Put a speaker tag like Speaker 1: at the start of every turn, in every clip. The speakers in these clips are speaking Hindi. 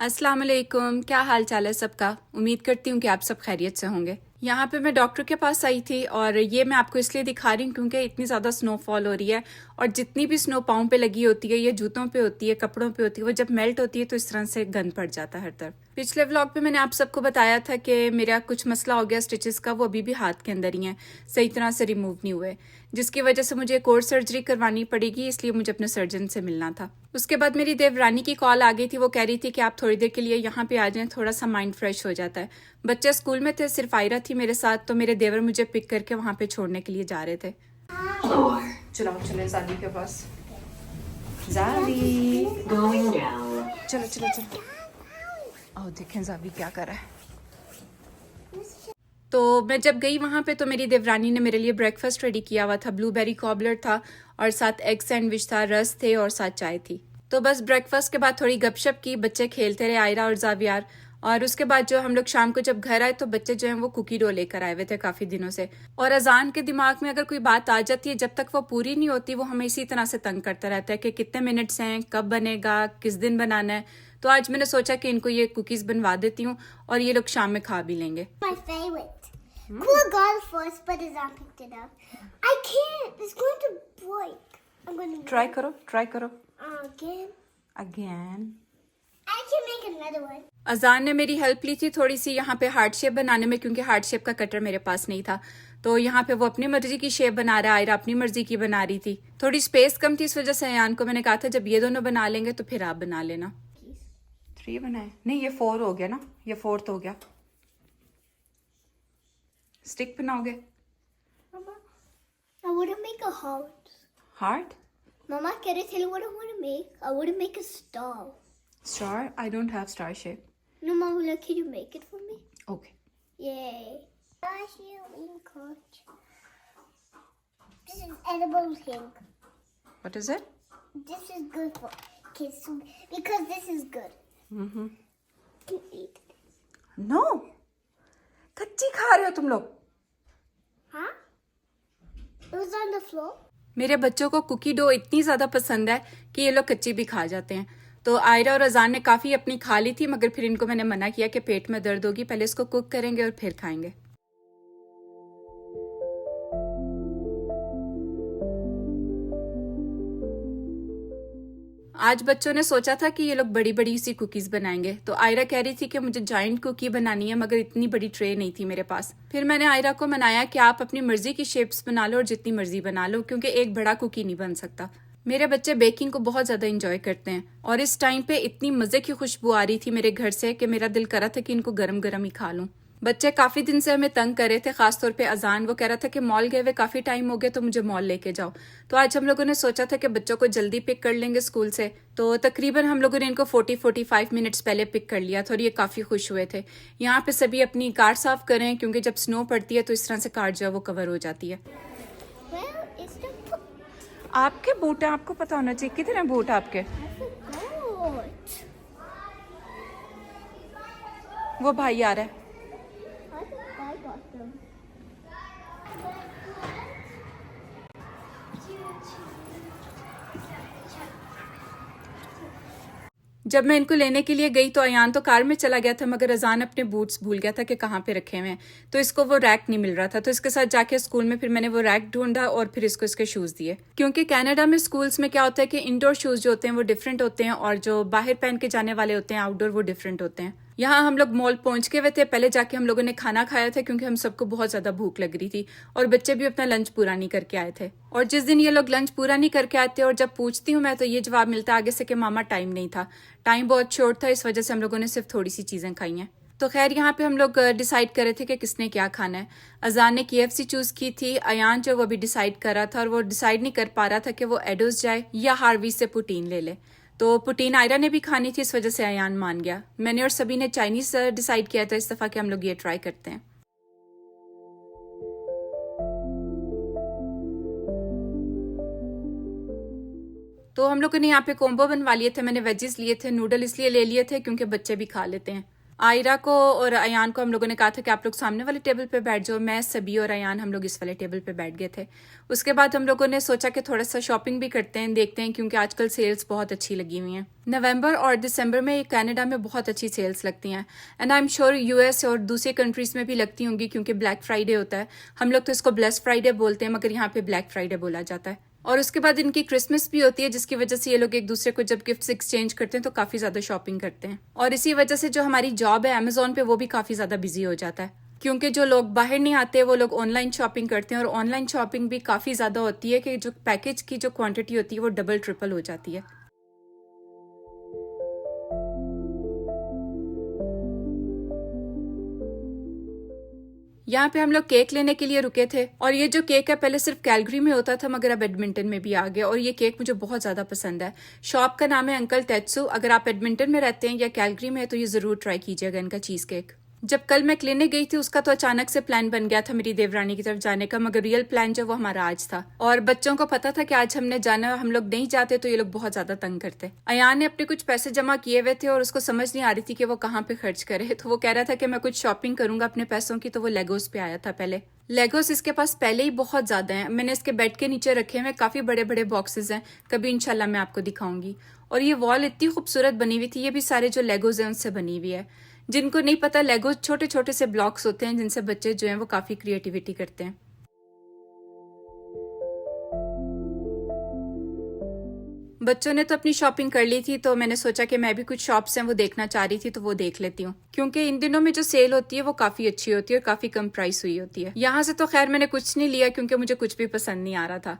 Speaker 1: अस्सलाम वालेकुम। क्या हाल चाल है सबका। उम्मीद करती हूँ कि आप सब खैरियत से होंगे। यहाँ पे मैं डॉक्टर के पास आई थी और ये मैं आपको इसलिए दिखा रही हूँ क्योंकि इतनी ज़्यादा स्नोफॉल हो रही है और जितनी भी स्नो पाँव पे लगी होती है, ये जूतों पे होती है, कपड़ों पे होती है, वो जब मेल्ट होती है तो इस तरह से गंद पड़ जाता है हर तरफ। पिछले व्लॉग पे मैंने आप सबको बताया था कि मेरा कुछ मसला हो गया स्टिचेस का, वो अभी भी हाथ के अंदर ही है, सही तरह से रिमूव नहीं हुए, जिसकी वजह से मुझे एक और सर्जरी करवानी पड़ेगी, इसलिए मुझे अपने सर्जन से मिलना था। उसके बाद मेरी देवरानी की कॉल आ गई थी। वो कह रही थी कि आप थोड़ी देर के लिए यहाँ पे आ जाएं, थोड़ा सा माइंड फ्रेश हो जाता है। बच्चे स्कूल में थे, सिर्फ आयरा थी मेरे साथ, तो मेरे देवर मुझे पिक करके वहाँ पे छोड़ने के लिए जा रहे थे। चलो चले जादी के पास। जादी चलो चलो चलो। आओ देखें जादी क्या कर रहा है। तो मैं जब गई वहाँ पे तो मेरी देवरानी ने मेरे लिए ब्रेकफास्ट रेडी किया हुआ था। ब्लूबेरी कॉबलर था और साथ एग सैंडविच था, रस थे और साथ चाय थी। तो बस ब्रेकफास्ट के बाद थोड़ी गपशप की, बच्चे खेलते रहे आयरा और जावियार। और उसके बाद जो हम लोग शाम को जब घर आए तो बच्चे जो हैं वो कुकी डो लेकर आए हुए थे काफ़ी दिनों से। और अजान के दिमाग में अगर कोई बात आ जाती है, जब तक वो पूरी नहीं होती वो हमें इसी तरह से तंग करता रहता है कि कितने मिनट्स हैं, कब बनेगा, किस दिन बनाना है। तो आज मैंने सोचा कि इनको ये कुकीज़ बनवा देती हूँ और ये लोग शाम में खा भी लेंगे।
Speaker 2: My favorite. Cool girl first, but it's not picked it up. I can't. It's going to break. I'm going to
Speaker 1: try करो, ट्राई करो।
Speaker 2: again.
Speaker 1: Again.
Speaker 2: I can make another one.
Speaker 1: अजान ने मेरी हेल्प ली थी थोड़ी सी यहाँ पे हार्ट शेप बनाने में, क्योंकि हार्ट शेप का कटर मेरे पास नहीं था। तो यहाँ पे वो अपनी मर्जी की शेप बना रहा है, आयरा अपनी मर्जी की बना रही थी। थोड़ी स्पेस कम थी, इस वजह से अयान को मैंने कहा था जब ये दोनों बना लेंगे तो फिर आप बना लेना। 3 बनाए नहीं, ये 4 हो गया ना, ये 4th हो गया। स्टिक बनाओगे?
Speaker 2: Mama, I want to make a heart.
Speaker 1: Heart?
Speaker 2: Mama, can I tell you what I want to make? I want to make a star.
Speaker 1: Star? I don't have star shape.
Speaker 2: No, Mama, can you make it for me?
Speaker 1: Okay.
Speaker 2: Yay. This is edible thing.
Speaker 1: What is it?
Speaker 2: This is good for kids because this is good. You eat it.
Speaker 1: No, कच्ची खा रहे हो तुम लोग?
Speaker 2: Huh? It was on the floor.
Speaker 1: मेरे बच्चों को कुकी डो इतनी ज़्यादा पसंद है कि ये लोग कच्ची भी खा जाते हैं। तो आयरा और अजान ने काफ़ी अपनी खा ली थी, मगर फिर इनको मैंने मना किया कि पेट में दर्द होगी, पहले इसको कुक करेंगे और फिर खाएंगे। आज बच्चों ने सोचा था कि ये लोग बड़ी बड़ी सी कुकीज़ बनाएंगे। तो आयरा कह रही थी कि मुझे जाइंट कुकी बनानी है, मगर इतनी बड़ी ट्रे नहीं थी मेरे पास। फिर मैंने आयरा को मनाया कि आप अपनी मर्जी की शेप्स बना लो और जितनी मर्जी बना लो, क्योंकि एक बड़ा कुकी नहीं बन सकता। मेरे बच्चे बेकिंग को बहुत ज़्यादा इंजॉय करते हैं और इस टाइम पे इतनी मज़े की खुशबू आ रही थी मेरे घर से कि मेरा दिल करा था कि इनको गरम गरम ही खा लूँ। बच्चे काफ़ी दिन से हमें तंग कर रहे थे, खासतौर पे अजान। वो कह रहा था कि मॉल गए हुए काफ़ी टाइम हो गया, तो मुझे मॉल लेके जाओ। तो आज हम लोगों ने सोचा था कि बच्चों को जल्दी पिक कर लेंगे स्कूल से, तो तकरीबन हम लोगों ने इनको 40-45 मिनट्स पहले पिक कर लिया था और ये काफ़ी खुश हुए थे। यहाँ पे सभी अपनी कार साफ करें, क्योंकि जब स्नो पड़ती है तो इस तरह से कार जो है वो कवर हो जाती है।
Speaker 2: Well, it's the
Speaker 1: आपके बूट हैं, आपको पता होना चाहिए। कितने बूट आपके?
Speaker 2: goat.
Speaker 1: वो भाई आ रहा है।
Speaker 2: I got them.
Speaker 1: जब मैं इनको लेने के लिए गई तो अयान तो कार में चला गया था, मगर अजान अपने बूट्स भूल गया था कि कहाँ पे रखे हुए हैं। तो इसको वो रैक नहीं मिल रहा था, तो इसके साथ जाके स्कूल में फिर मैंने वो रैक ढूंढा और फिर इसको इसके शूज़ दिए। क्योंकि कनाडा में स्कूल्स में क्या होता है कि इंडोर शूज़ जो होते हैं वो डिफरेंट होते हैं और जो बाहर पहन के जाने वाले होते हैं आउटडोर, वो डिफरेंट होते हैं। यहाँ हम लोग मॉल पहुंच के हुए थे, पहले जाके हम लोगों ने खाना खाया था क्योंकि हम सबको बहुत ज़्यादा भूख लग रही थी और बच्चे भी अपना लंच पूरा नहीं करके आए थे। और जिस दिन ये लोग लंच पूरा नहीं करके आते और जब पूछती हूँ मैं तो ये जवाब मिलता है आगे से कि मामा टाइम नहीं था, टाइम बहुत शॉर्ट था, इस वजह से हम लोगों ने सिर्फ थोड़ी सी चीज़ें खाई हैं। तो खैर यहाँ पे हम लोग डिसाइड कर रहे थे कि किसने क्या खाना है। अजान ने KFC चूज़ की थी, अयान जो वो भी डिसाइड कर रहा था और वो डिसाइड नहीं कर पा रहा था कि वो एडोस जाए या हार्वीज से पुटीन ले ले। तो पुटीन आयरा ने भी खानी थी, इस वजह से अयान मान गया। मैंने और सभी ने चाइनीज़ डिसाइड किया था इस दफ़ा कि हम लोग ये ट्राई करते हैं। तो हम लोगों ने यहाँ पे कॉम्बो बनवा लिए थे। मैंने वेजेस लिए थे, नूडल इसलिए ले लिए थे क्योंकि बच्चे भी खा लेते हैं। आयरा को और अयान को हम लोगों ने कहा था कि आप लोग सामने वाले टेबल पे बैठ जाओ। मैं, सभी और अयान हम लोग इस वाले टेबल पे बैठ गए थे। उसके बाद हम लोगों ने सोचा कि थोड़ा सा शॉपिंग भी करते हैं, देखते हैं, क्योंकि आजकल सेल्स बहुत अच्छी लगी हुई हैं। नवंबर और दिसंबर में कनाडा में बहुत अच्छी सेल्स लगती हैं and I am sure US और दूसरी कंट्रीज में भी लगती होंगी, क्योंकि ब्लैक फ्राइडे होता है। हम लोग तो इसको ब्लेस्ड फ्राइडे बोलते हैं, मगर यहाँ पे ब्लैक फ्राइडे बोला जाता है। और उसके बाद इनकी क्रिसमस भी होती है, जिसकी वजह से ये लोग एक दूसरे को जब गिफ्ट्स एक्सचेंज करते हैं तो काफ़ी ज़्यादा शॉपिंग करते हैं। और इसी वजह से जो हमारी जॉब है अमेजोन पे, वो भी काफ़ी ज़्यादा बिजी हो जाता है, क्योंकि जो लोग बाहर नहीं आते वो लोग ऑनलाइन शॉपिंग करते हैं। और ऑनलाइन शॉपिंग भी काफ़ी ज़्यादा होती है कि जो पैकेज की जो क्वांटिटी होती है वो डबल ट्रिपल हो जाती है। यहाँ पे हम लोग केक लेने के लिए रुके थे, और ये जो केक है पहले सिर्फ कैलगरी में होता था, मगर अब एडमिंटन में भी आ गया। और ये केक मुझे बहुत ज़्यादा पसंद है। शॉप का नाम है अंकल टेत्सू। अगर आप एडमिंटन में रहते हैं या कैलगरी में है तो ये ज़रूर ट्राई कीजिएगा इनका चीज़ केक। जब कल मैं क्लिनिक गई थी, उसका तो अचानक से प्लान बन गया था मेरी देवरानी की तरफ जाने का, मगर रियल प्लान जो वो हमारा आज था। और बच्चों को पता था कि आज हमने जाना, हम लोग नहीं जाते तो ये लोग बहुत ज्यादा तंग करते। अयान ने अपने कुछ पैसे जमा किए हुए थे और उसको समझ नहीं आ रही थी कि वो कहाँ पे खर्च करे, तो वो कह रहा था कि मैं कुछ शॉपिंग करूंगा अपने पैसों की, तो वो लेगोस पे आया था पहले। लेगोस इसके पास पहले ही बहुत ज्यादा हैं। मैंने इसके बेड के नीचे रखे हुए काफी बड़े बड़े बॉक्सेस हैं, कभी इंशाल्लाह मैं आपको दिखाऊंगी। और ये वॉल इतनी खूबसूरत बनी हुई थी, ये भी सारे जो लेगोज हैं उनसे बनी हुई है। जिनको नहीं पता, लेगोज छोटे छोटे से ब्लॉक्स होते हैं जिनसे बच्चे जो हैं वो काफी क्रिएटिविटी करते हैं। बच्चों ने तो अपनी शॉपिंग कर ली थी, तो मैंने सोचा कि मैं भी कुछ शॉप्स हैं वो देखना चाह रही थी, तो वो देख लेती हूँ, क्योंकि इन दिनों में जो सेल होती है वो काफी अच्छी होती है और काफी कम प्राइस हुई होती है। यहाँ से तो खैर मैंने कुछ नहीं लिया, क्योंकि मुझे कुछ भी पसंद नहीं आ रहा था।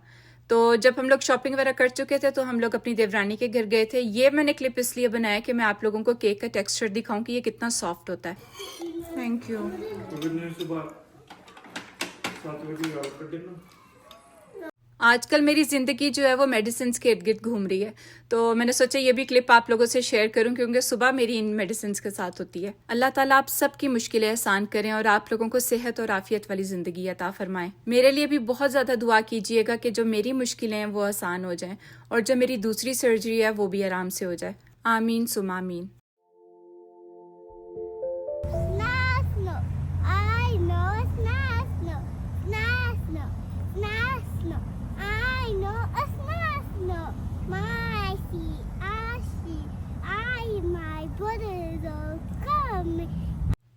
Speaker 1: तो जब हम लोग शॉपिंग वगैरह कर चुके थे तो हम लोग अपनी देवरानी के घर गए थे। ये मैंने क्लिप इसलिए बनाया कि मैं आप लोगों को केक का टेक्सचर दिखाऊं कि ये कितना सॉफ्ट होता है। Thank you. आजकल मेरी ज़िंदगी जो है वो मेडिसिन के इर्द गिर्द घूम रही है, तो मैंने सोचा ये भी क्लिप आप लोगों से शेयर करूं, क्योंकि सुबह मेरी इन मेडिसिन के साथ होती है। अल्लाह ताला आप सबकी मुश्किलें आसान करें और आप लोगों को सेहत और आफियत वाली ज़िंदगी अता फरमाएं। मेरे लिए भी बहुत ज़्यादा दुआ कीजिएगा कि जो मेरी मुश्किलें हैं वो आसान हो जाएं और जो मेरी दूसरी सर्जरी है वो भी आराम से हो जाए। आमीन सुमा आमीन।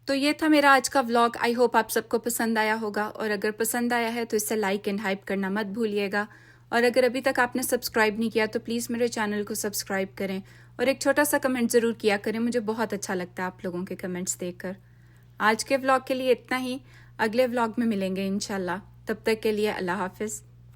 Speaker 1: तो ये था मेरा आज का व्लॉग। आई होप आप सबको पसंद आया होगा, और अगर पसंद आया है तो इसे लाइक एंड हाइप करना मत भूलिएगा। और अगर अभी तक आपने सब्सक्राइब नहीं किया तो प्लीज़ मेरे चैनल को सब्सक्राइब करें और एक छोटा सा कमेंट ज़रूर किया करें। मुझे बहुत अच्छा लगता है आप लोगों के कमेंट्स देखकर। आज के व्लॉग के लिए इतना ही। अगले व्लॉग में मिलेंगे इंशाल्लाह। तब तक के लिए अल्लाह हाफिज़।